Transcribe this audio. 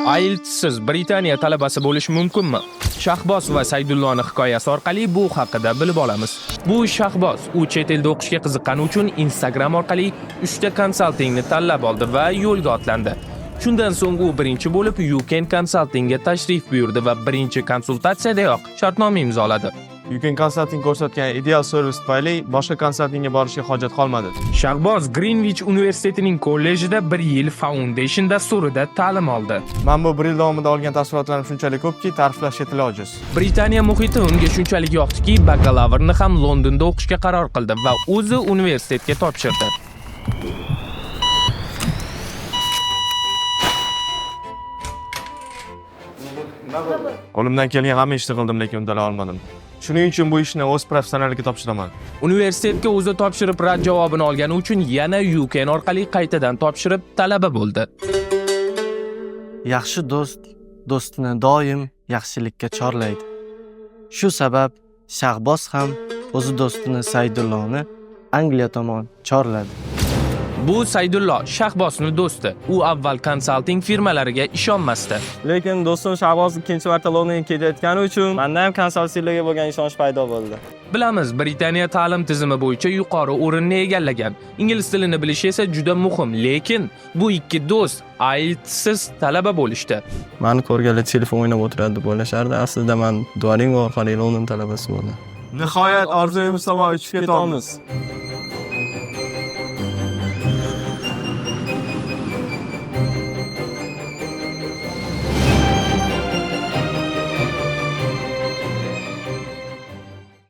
IELTSsiz Britaniya talabasi bo'lish mumkinmi? Shahboz va Saydulloning hikoyasi orqali bu haqida bilib olamiz. Bu Shahboz, u chet elda o'qishga qiziqqani uchun Instagram orqali 3 ta konsaltingni tanlab oldi va yo'lga otlandi. Shundan so'ng u birinchi bo'lib UCAN Consultingga tashrif buyurdi va birinchi konsultatsiyadayoq shartnoma imzoladi. UCAN Consulting ko'rsatgan ideal servis tufayli boshqa konsaltingga borishga hojat qolmadi. Shahboz Greenwich universitetining kollejida 1 yil Foundation dasturida ta'lim oldi. Men bu 1 yil davomida olgan taassurotlarim shunchalik ko'pki, ta'riflashga til ojiz. Britaniya muhiti unga shunchalik yoqdiki, bakalavrni ham Londonda o'qishga qaror qildi va o'zi universitetga topshirdi. Qo'limdan kelgan hamma ishni qildim, lekin uddala olmadim. Shuning uchun bu ishni o'z professionaliga topshiraman. Universitetga o'zi topshirib rad javobini olgani uchun yana UCAN orqali qaytadan topshirib talaba bo'ldi. Yaxshi do'st do'stini doim yaxshilikka chorlaydi. Shu sabab Shahboz ham o'zi do'stini Saydulloni Angliya tomon chorladi. Bu Saydullo Shahbozning do'sti. U avval konsalting firmalariga ishonmasdi. Lekin do'stim Shahboz ikkinchi marta Londonga ketayotgani uchun menda ham konsaltinglarga bo'lgan ishonch paydo bo'ldi. Bilamiz, Britaniya ta'lim tizimi bo'yicha yuqori o'rinni egallagan. Ingliz tilini bilish esa juda muhim, lekin bu ikki do'st IELTSsiz talaba bo'lishdi. Meni ko'rganlar telefon o'ynab o'tiradi deb o'ylashardi. Aslida men Duolingo orqali London talabasi bo'ldim. Nihoyat orzuyimiz tomon uchib ketamiz.